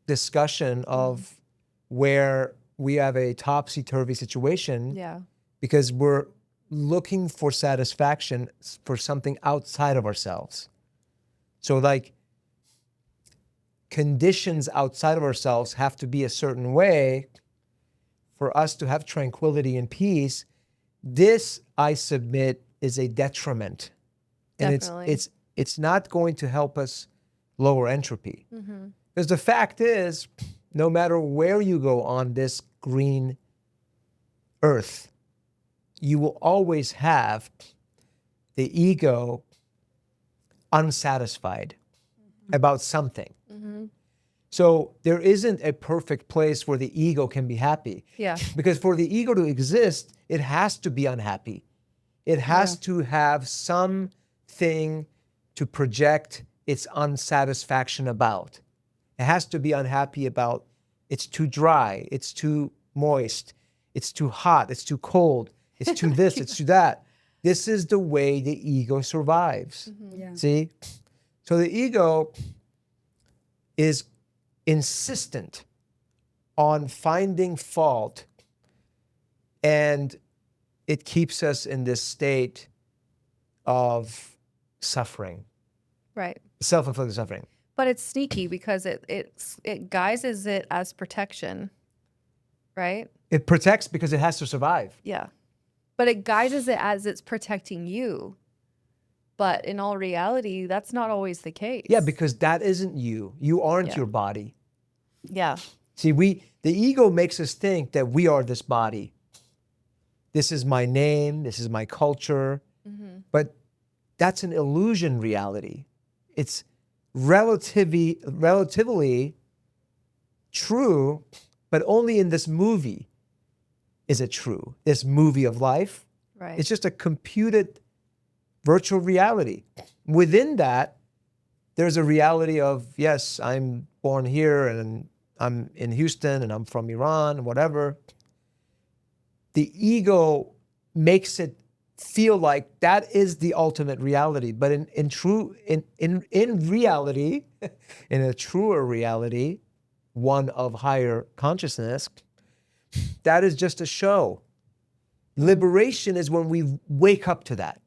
discussion of where we have a topsy-turvy situation Yeah. because we're looking for satisfaction for something outside of ourselves. So like conditions outside of ourselves have to be a certain way for us to have tranquility and peace. This, I submit, is a detriment. And Definitely. it's not going to help us lower entropy. Because the fact is, no matter where you go on this green earth, you will always have the ego unsatisfied about something. So there isn't a perfect place where the ego can be happy. Yeah. Because for the ego to exist, it has to be unhappy. It has to have something to project its unsatisfaction about. It has to be unhappy about it's too dry, it's too moist, it's too hot, it's too cold, it's too this, it's too that. This is the way the ego survives. Yeah. See? So the ego is insistent on finding fault, and it keeps us in this state of suffering, Right. self-inflicted suffering. But it's sneaky because it guises it as protection, right? It protects because it has to survive. Yeah. But it guises it as it's protecting you. But in all reality, that's not always the case. Yeah, because that isn't you. You aren't Yeah. your body. Yeah. See, the ego makes us think that we are this body. This is my name, this is my culture. But that's an illusion reality. It's relatively true, but only in this movie is it true. This movie of life. Right. It's just a computed virtual reality. Within that, there's a reality of, yes, I'm born here and I'm in Houston and I'm from Iran, whatever. The ego makes it feel like that is the ultimate reality. But in reality, in a truer reality, one of higher consciousness, that is just a show. Liberation is when we wake up to that.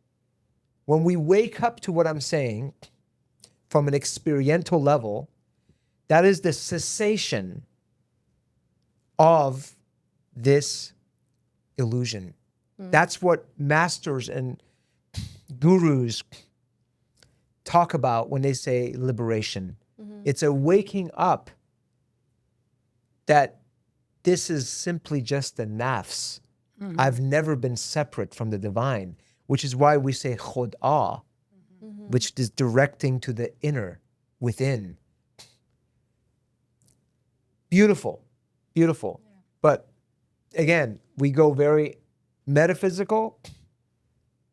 When we wake up to what I'm saying from an experiential level, that is the cessation of this illusion. That's what masters and gurus talk about when they say liberation. It's a waking up that this is simply just the nafs. I've never been separate from the divine, which is why we say khodah, which is directing to the inner, within. Beautiful, beautiful. Yeah. But again, we go very metaphysical,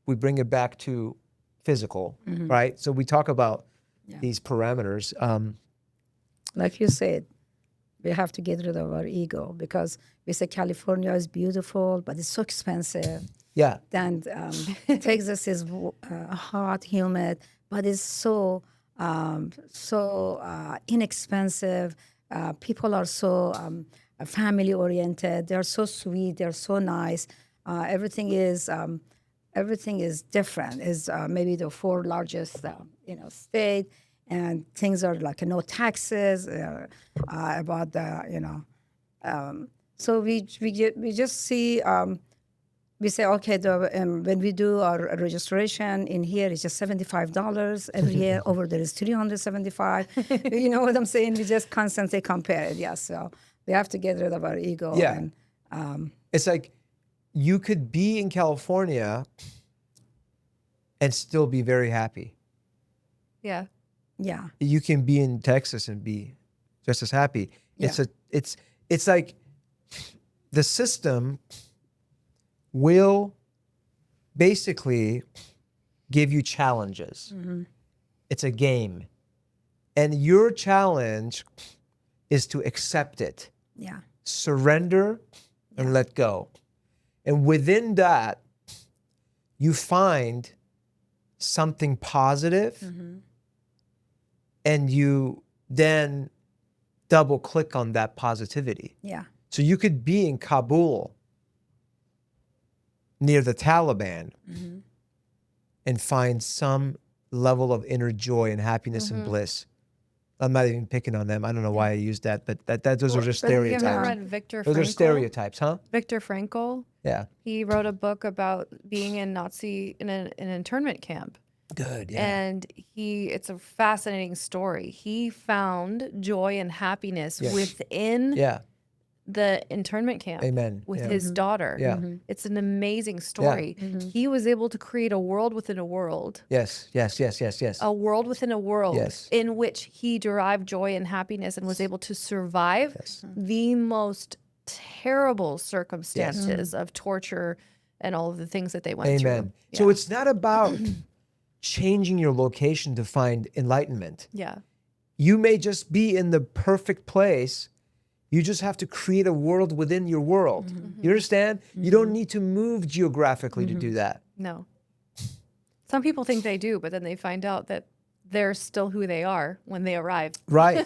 we bring it back to physical, right? So we talk about these parameters. Like you said, we have to get rid of our ego because we say California is beautiful, but it's so expensive. Yeah. Then Texas is hot, humid, but it's so inexpensive. People are so family oriented. They're so sweet. They're so nice. Everything is different. Is maybe the fourth largest state, and things are like no taxes about the so we just see. We say, okay, when we do our registration in here, it's just $75 every year. Over there is $375. You know what I'm saying? We just constantly compare it. Yeah, so we have to get rid of our ego. Yeah. And, It's like you could be in California and still be very happy. Yeah. yeah, You can be in Texas and be just as happy. Yeah. It's like the system will basically give you challenges. It's a game. And your challenge is to accept it, yeah, surrender, and let go. And within that, you find something positive, and you then double click on that positivity. yeah, So you could be in Kabul near the Taliban and find some level of inner joy and happiness and bliss. I'm not even picking on them. I don't know why I used that, but those are just But have you stereotypes. ever read Viktor Those are Frankl? stereotypes, huh? Viktor Frankl. Yeah. He wrote a book about being in an internment camp. Good, yeah. And it's a fascinating story. He found joy and happiness Yes. within Yeah. the internment camp. Amen. With Yeah. his daughter. Yeah. It's an amazing story. He was able to create a world within a world. Yes. A world within a world Yes. in which he derived joy and happiness and was able to survive Yes. the most terrible circumstances of torture and all of the things that they went through. Amen. So it's not about changing your location to find enlightenment. Yeah. You may just be in the perfect place. You just have to create a world within your world. You understand? You don't need to move geographically to do that. No. Some people think they do, but then they find out that they're still who they are when they arrive. Right.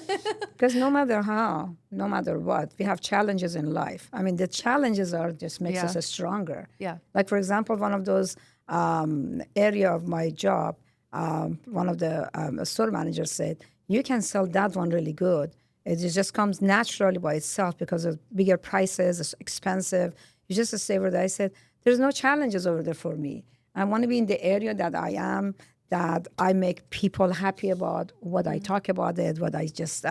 because no matter how, no matter what, we have challenges in life. I mean, the challenges just makes us stronger. Yeah. Like, for example, one of those area of my job, one of the store managers said, you can sell that one really good. It just comes naturally by itself because of bigger prices, it's expensive. You just stay over there. I said, there's no challenges over there for me. I want to be in the area that I am, that I make people happy about what I talk about it, what I just,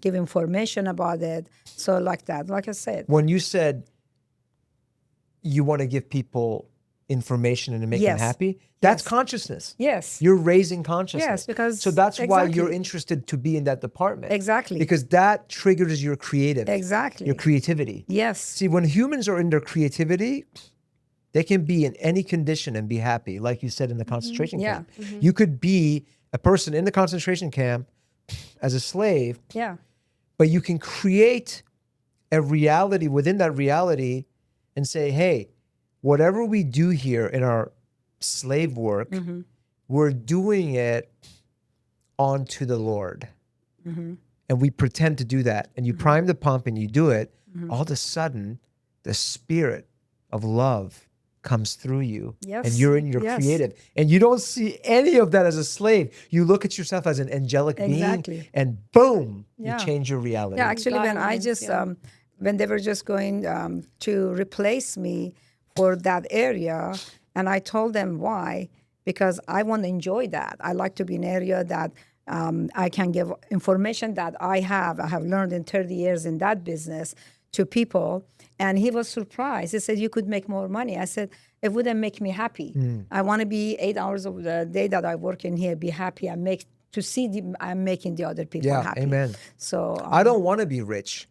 give information about it. So like that, like I said. When you said you want to give people information and to make them Yes. happy, that's Yes. consciousness. Yes. You're raising consciousness. Yes, because so that's why you're exactly. interested to be in that department. Exactly. Because that triggers your creative. Exactly. Your creativity. Yes. See, when humans are in their creativity, they can be in any condition and be happy, like you said in the concentration Yeah. camp. You could be a person in the concentration camp as a slave, Yeah. but you can create a reality within that reality and say, hey, whatever we do here in our slave work, we're doing it onto the Lord. And we pretend to do that. And you prime the pump and you do it. All of a sudden, the spirit of love comes through you. Yes. And you're in your Yes. creative. And you don't see any of that as a slave. You look at yourself as an angelic Exactly. being and boom, Yeah. you change your reality. Yeah, actually, when I Guidelines, just, yeah. when they were just going to replace me for that area, and I told them why, because I want to enjoy that. I like to be in an area that I can give information that I have learned in 30 years in that business to people. And he was surprised. He said, you could make more money. I said, it wouldn't make me happy. I want to be 8 hours of the day that I work in here, be happy and I'm making the other people Yeah, happy. amen. So I don't want to be rich.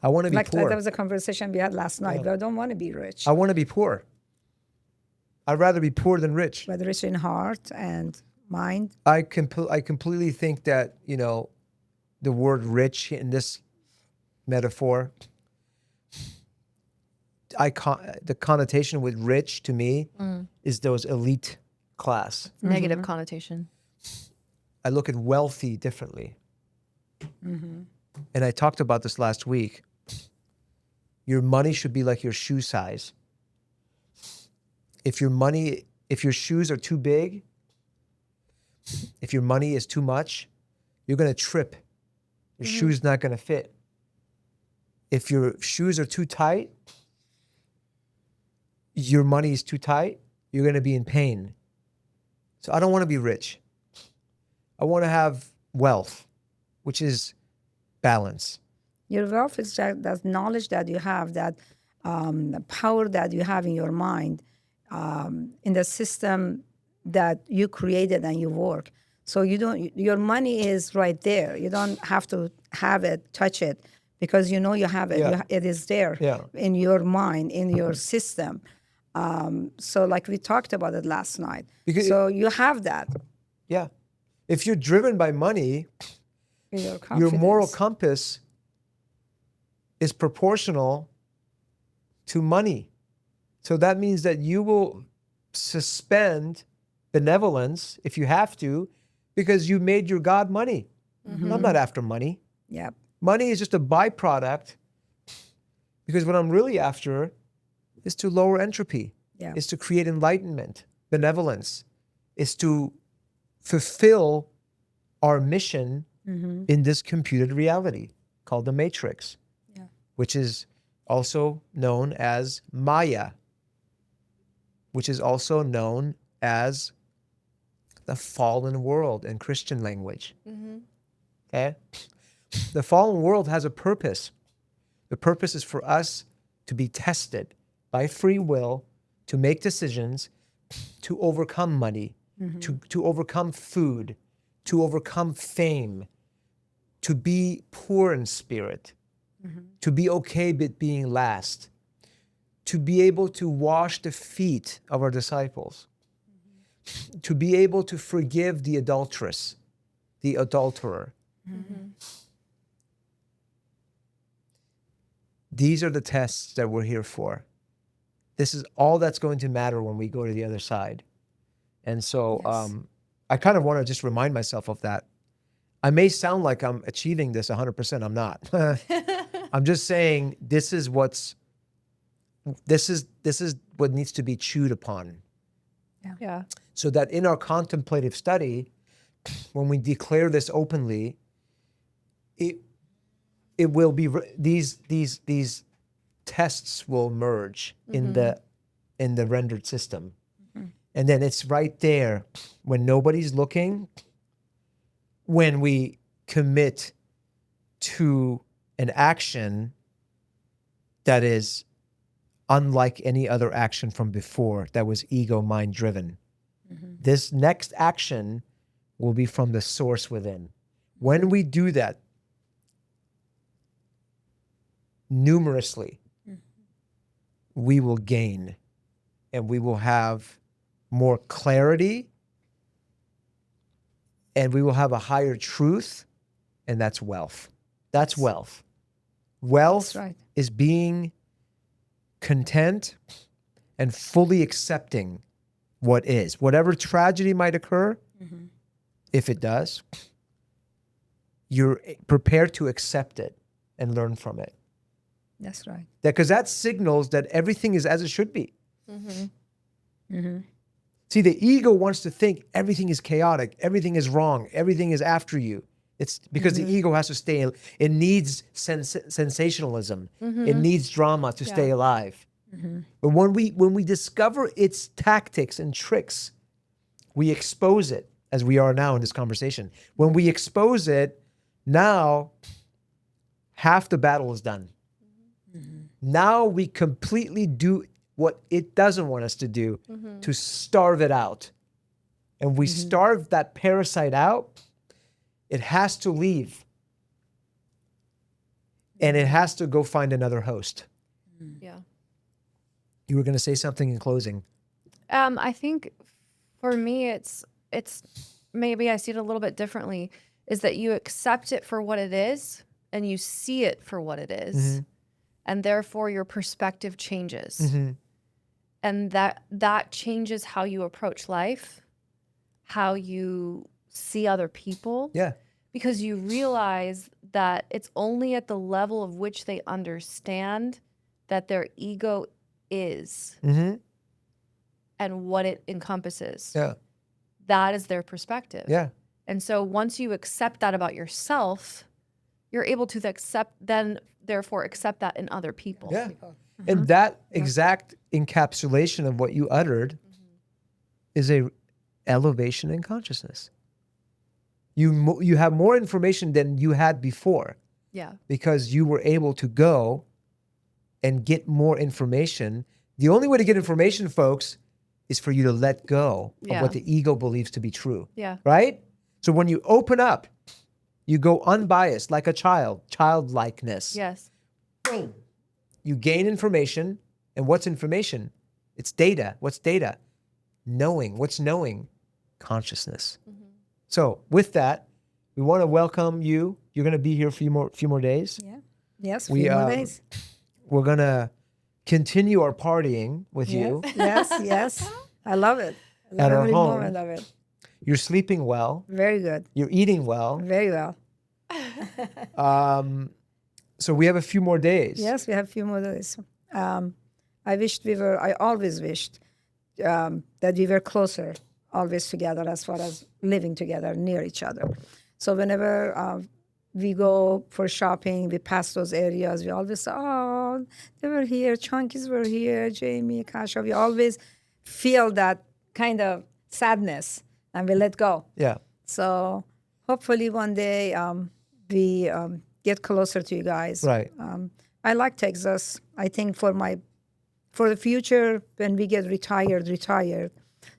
I want to be like poor. that was a conversation we had last night, but I don't want to be rich. I want to be poor. I'd rather be poor than rich. But rich in heart and mind. I completely think that, the word rich in this metaphor, the connotation with rich to me is those elite class. Negative connotation. I look at wealthy differently. And I talked about this last week. Your money should be like your shoe size. If your shoes are too big, If your money is too much, you're going to trip. Your shoe's not going to fit. If your shoes are too tight, your money is too tight, you're going to be in pain. So I don't want to be rich. I want to have wealth, which is balance. Your wealth is that knowledge that you have, that power that you have in your mind, in the system that you created and you work. So your money is right there. You don't have to have it, touch it, because you know you have it. Yeah. It is there Yeah. in your mind, in your system. So like we talked about it last night. So you have that Yeah. If you're driven by money, in your your confidence. moral compass is proportional to money. So that means that you will suspend benevolence if you have to, because you made your God money. I'm not after money. Yep. Money is just a byproduct, because what I'm really after is to lower entropy, Yeah. is to create enlightenment, benevolence, is to fulfill our mission in this computed reality called the Matrix, which is also known as Maya, which is also known as the fallen world in Christian language. Okay? The fallen world has a purpose. The purpose is for us to be tested by free will, to make decisions, to overcome money, to overcome food, to overcome fame, to be poor in spirit, to be okay with being last, to be able to wash the feet of our disciples, to be able to forgive the adulteress, the adulterer. These are the tests that we're here for. This is all that's going to matter when we go to the other side. And so I kind of want to just remind myself of that. I may sound like I'm achieving this 100%. I'm not. I'm just saying this is what needs to be chewed upon. Yeah. So that in our contemplative study, when we declare this openly, it will be these tests will merge in the rendered system. And then it's right there when nobody's looking, when we commit to an action that is unlike any other action from before that was ego mind driven. This next action will be from the source within. When we do that numerously, we will gain, and we will have more clarity, and we will have a higher truth, and that's wealth. That's wealth. Wealth That's right. is being content and fully accepting what is. Whatever tragedy might occur, if it does, you're prepared to accept it and learn from it. That's right. Because that signals that everything is as it should be. See, the ego wants to think everything is chaotic, everything is wrong, everything is after you. It's because the ego has to stay. It needs sensationalism. It needs drama to stay alive. But when we discover its tactics and tricks, we expose it, as we are now in this conversation. When we expose it, now half the battle is done. Now we completely do what it doesn't want us to do, to starve it out. And we starve that parasite out, it has to leave. And it has to go find another host. Yeah. You were going to say something in closing. I think for me, it's maybe I see it a little bit differently, is that you accept it for what it is and you see it for what it is, and therefore your perspective changes. And that changes how you approach life, how you see other people. Yeah. Because you realize that it's only at the level of which they understand that their ego is and what it encompasses. Yeah. that is their perspective. Yeah. And so once you accept that about yourself, you're able to therefore accept that in other people. Yeah. And that exact encapsulation of what you uttered is a elevation in consciousness. You have more information than you had before Yeah. because you were able to go and get more information. The only way to get information, folks, is for you to let go of Yeah. what the ego believes to be true. Yeah. Right? So when you open up, you go unbiased like a child, childlikeness. Yes. Boom. You gain information. And what's information? It's data. What's data? Knowing. What's knowing? Consciousness. So with that, we want to welcome you. You're going to be here a few more days. Yeah. Yes, We, few more days. We're going to continue our partying with you. Yes, yes. I love it. I At love our every home. moment of it. You're sleeping well. Very good. You're eating well. Very well. So we have a few more days. Yes, we have a few more days. I always wished that we were closer, always together as far as living together near each other. So whenever we go for shopping, we pass those areas, we always say, oh, they were here, Chunkies were here, Jamie, Kash. We always feel that kind of sadness and we let go. Yeah. So hopefully one day we get closer to you guys. Right. I like Texas. I think for the future when we get retired.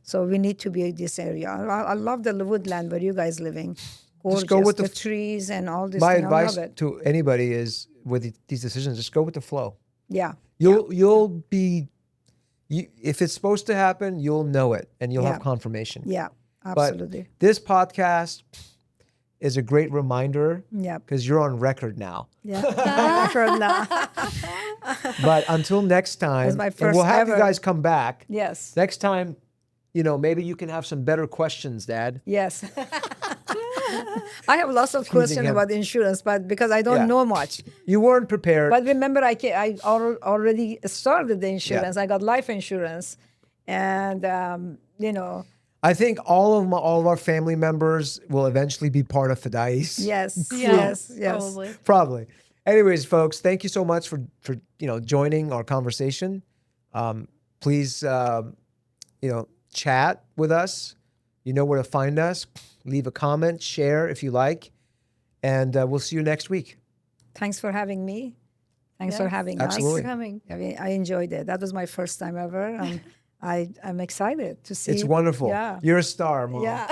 So we need to be in this area. I love the woodland where you guys living. Gorgeous. Just go with the trees and all this. My thing. advice I love it. to anybody is with these decisions, just go with the flow. Yeah. You'll be, if it's supposed to happen, you'll know it and you'll Yeah. have confirmation. Yeah. But Absolutely. this podcast is a great reminder Yeah. because you're on record now. Yeah. For now. But until next time, my and first we'll have you ever. guys come back. Yes. Next time, maybe you can have some better questions, Dad. Yes. I have lots of Teasing questions him. about insurance, but because I don't Yeah. know much. You weren't prepared. But remember, I already started the insurance. I got life insurance, and I think all of our family members will eventually be part of Fidai's. yes, Yeah. yes, yes. Probably. Probably. Anyways, folks, thank you so much for joining our conversation. Please, chat with us. You know where to find us. Leave a comment, share if you like, and we'll see you next week. Thanks for having me. Thanks for Yes. having Absolutely. Thanks for coming. us. I mean, I enjoyed it. That was my first time ever, and I'm excited to see. It's wonderful. Yeah. You're a star, Mom. Yeah.